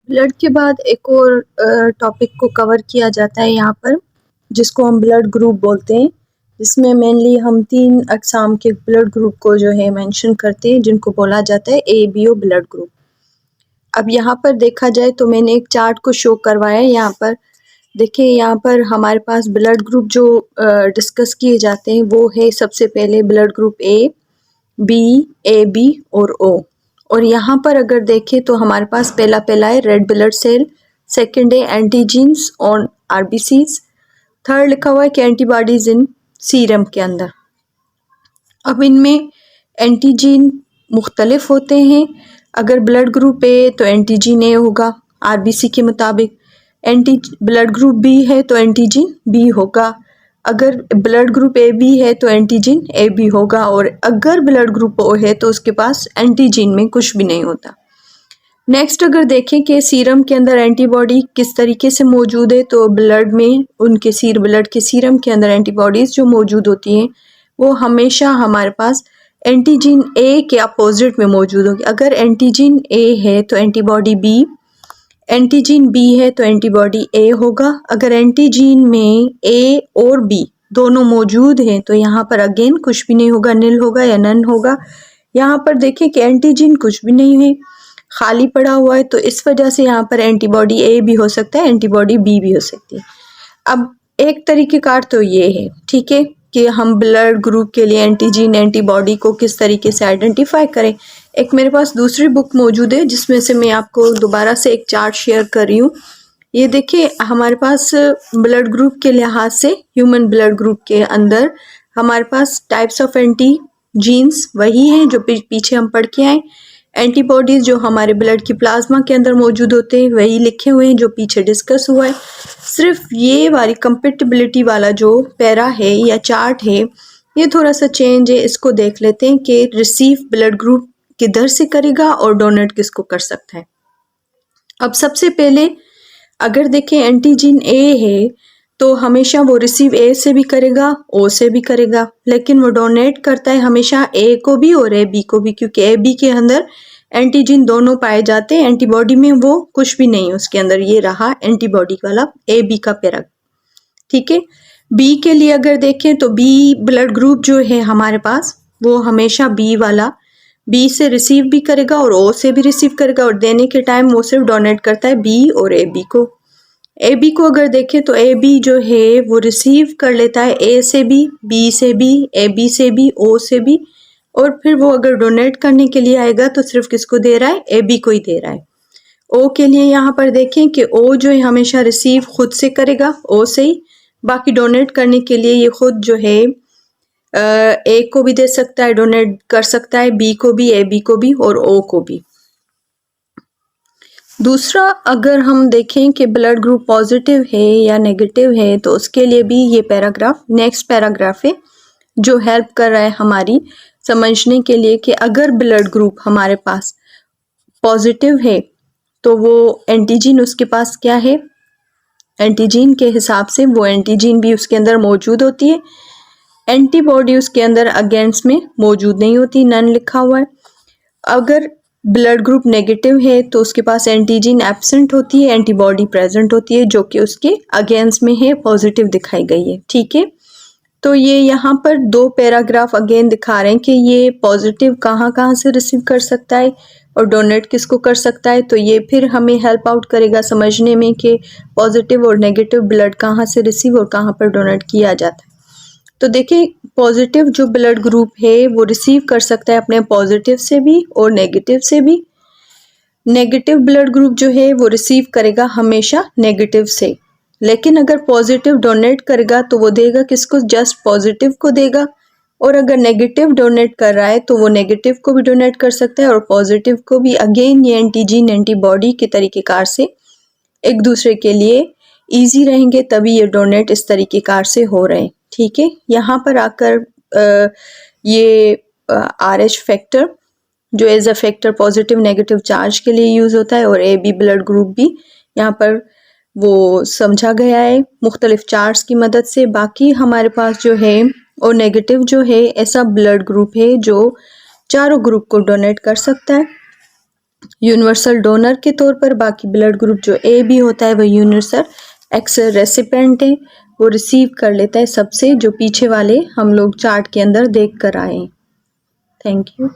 Blood के बाद एक और टॉपिक को कवर किया जाता है यहाँ पर, जिसको हम ब्लड ग्रुप बोलते हैं, जिसमें मेनली हम 3 अक़साम के ब्लड ग्रुप को जो है मेंशन करते हैं, जिनको बोला जाता है ABO ब्लड ग्रुप। अब यहाँ पर देखा जाए तो मैंने एक चार्ट को शो करवाया है। यहाँ पर देखिए, यहाँ पर हमारे पास ब्लड ग्रुप जो डिस्कस किए जाते हैं वो है सबसे पहले blood group A, B, AB और O। और यहाँ पर अगर देखें तो हमारे पास पहला है रेड ब्लड सेल, सेकंड है एंटीजीन्स ऑन RBCs, थर्ड लिखा हुआ है कि एंटीबॉडीज इन सीरम के अंदर। अब इनमें एंटीजीन मुख्तलिफ होते हैं। अगर ब्लड ग्रुप A तो एंटीजीन A होगा RBC के मुताबिक, ब्लड ग्रुप B है तो एंटीजीन B होगा, अगर ब्लड ग्रुप AB है तो एंटीजीन AB होगा, और अगर ब्लड ग्रुप O है तो उसके पास एंटीजीन में कुछ भी नहीं होता। नेक्स्ट अगर देखें कि सीरम के अंदर एंटीबॉडी किस तरीके से मौजूद है, तो ब्लड में ब्लड के सीरम के अंदर एंटीबॉडीज़ जो मौजूद होती हैं वो हमेशा हमारे पास एंटीजीन A के अपोजिट में मौजूद होगी। अगर एंटीजीन A है तो एंटीबॉडी B, एंटीजीन B है तो एंटीबॉडी A होगा। अगर एंटीजीन में A और B दोनों मौजूद हैं तो यहाँ पर अगेन कुछ भी नहीं होगा, नील होगा या नन होगा। यहाँ पर देखें कि एंटीजीन कुछ भी नहीं है, खाली पड़ा हुआ है, तो इस वजह से यहाँ पर एंटीबॉडी A भी हो सकता है, एंटीबॉडी B भी हो सकती है। अब एक तरीक़ेकार तो ये है, ठीक है, कि हम ब्लड ग्रुप के लिए एंटीजीन एंटीबॉडी को किस तरीके से आइडेंटिफाई करें। एक मेरे पास दूसरी बुक मौजूद है जिसमें से मैं आपको दोबारा से एक चार्ट शेयर कर रही हूँ। ये देखिए, हमारे पास ब्लड ग्रुप के लिहाज से ह्यूमन ब्लड ग्रुप के अंदर हमारे पास टाइप्स ऑफ एंटीजीन्स वही हैं जो पीछे हम पढ़ के आए। एंटीबॉडीज़ जो हमारे ब्लड की प्लाज्मा के अंदर मौजूद होते हैं वही लिखे हुए हैं जो पीछे डिस्कस हुआ है। सिर्फ ये वाली कंपेटिबिलिटी वाला जो पैरा है या चार्ट है ये थोड़ा सा चेंज है। इसको देख लेते हैं कि रिसीव ब्लड ग्रुप किधर से करेगा और डोनेट किसको कर सकता है। अब सबसे पहले अगर देखें एंटीजीन A है तो हमेशा वो रिसीव A से भी करेगा, O से भी करेगा, लेकिन वो डोनेट करता है हमेशा A को भी और AB को भी, क्योंकि AB के अंदर एंटीजीन दोनों पाए जाते हैं, एंटीबॉडी में वो कुछ भी नहीं उसके अंदर। ये रहा एंटीबॉडी वाला AB का पैरा, ठीक है। B के लिए अगर देखें तो B ब्लड ग्रुप जो है हमारे पास वो हमेशा B वाला B से रिसीव भी करेगा और O से भी रिसीव करेगा, और देने के टाइम वो सिर्फ डोनेट करता है B और AB को। AB को अगर देखें तो AB जो है वो रिसीव कर लेता है A से भी, B से भी, AB से भी, O से भी, और फिर वो अगर डोनेट करने के लिए आएगा तो सिर्फ किसको दे रहा है, AB को ही दे रहा है। O के लिए यहाँ पर देखें कि O जो है हमेशा रिसीव खुद से करेगा, O से ही, बाकी डोनेट करने के लिए ये खुद जो है A को भी दे सकता है, डोनेट कर सकता है B को भी, AB को भी और O को भी। दूसरा, अगर हम देखें कि ब्लड ग्रुप पॉजिटिव है या नेगेटिव है तो उसके लिए भी ये पैराग्राफ नेक्स्ट पैराग्राफ है जो हेल्प कर रहा है हमारी समझने के लिए कि अगर ब्लड ग्रुप हमारे पास पॉजिटिव है तो वो एंटीजीन उसके पास क्या है, एंटीजीन के हिसाब से वो एंटीजीन भी उसके अंदर मौजूद होती है, एंटीबॉडी उसके अंदर अगेंस्ट में मौजूद नहीं होती, नन लिखा हुआ है। अगर ब्लड ग्रुप नेगेटिव है तो उसके पास एंटीजीन एब्सेंट होती है, एंटीबॉडी प्रेजेंट होती है जो कि उसके अगेंस्ट में है, पॉजिटिव दिखाई गई है, ठीक है। तो ये यहाँ पर 2 पैराग्राफ अगेन दिखा रहे हैं कि ये पॉजिटिव कहाँ से रिसीव कर सकता है और डोनेट किसको कर सकता है। तो ये फिर हमें हेल्प आउट करेगा समझने में कि पॉजिटिव और नेगेटिव ब्लड कहाँ से रिसीव और कहाँ पर डोनेट किया जाता है। तो देखिए, पॉजिटिव जो ब्लड ग्रुप है वो रिसीव कर सकता है अपने पॉजिटिव से भी और नेगेटिव से भी। नेगेटिव ब्लड ग्रुप जो है वो रिसीव करेगा हमेशा नेगेटिव से, लेकिन अगर पॉजिटिव डोनेट करेगा तो वो देगा किसको, जस्ट पॉजिटिव को देगा, और अगर नेगेटिव डोनेट कर रहा है तो वो नेगेटिव को भी डोनेट कर सकता है और पॉजिटिव को भी। अगेन ये एंटीजीन एंटीबॉडी के तरीक़ेकार से एक दूसरे के लिए ईजी रहेंगे, तभी ये डोनेट इस तरीक़ेकार से हो रहे हैं, ठीक है। यहाँ पर आकर ये RH फैक्टर जो as a factor positive negative charge के लिए यूज़ होता है, और AB ब्लड ग्रुप भी यहाँ पर वो समझा गया है मुख्तलिफ चार्ट्स की मदद से। बाकी हमारे पास जो है और नेगेटिव जो है ऐसा ब्लड ग्रुप है जो चारों ग्रुप को डोनेट कर सकता है। यूनिवर्सल डोनर के तौर पर। बाकी ब्लड ग्रुप जो ए बी होता है वो यूनिवर्सल एक्स रेसिपेंट है, वो रिसीव कर लेता है सबसे, जो पीछे वाले हम लोग चार्ट के अंदर देख कर आए। Thank you.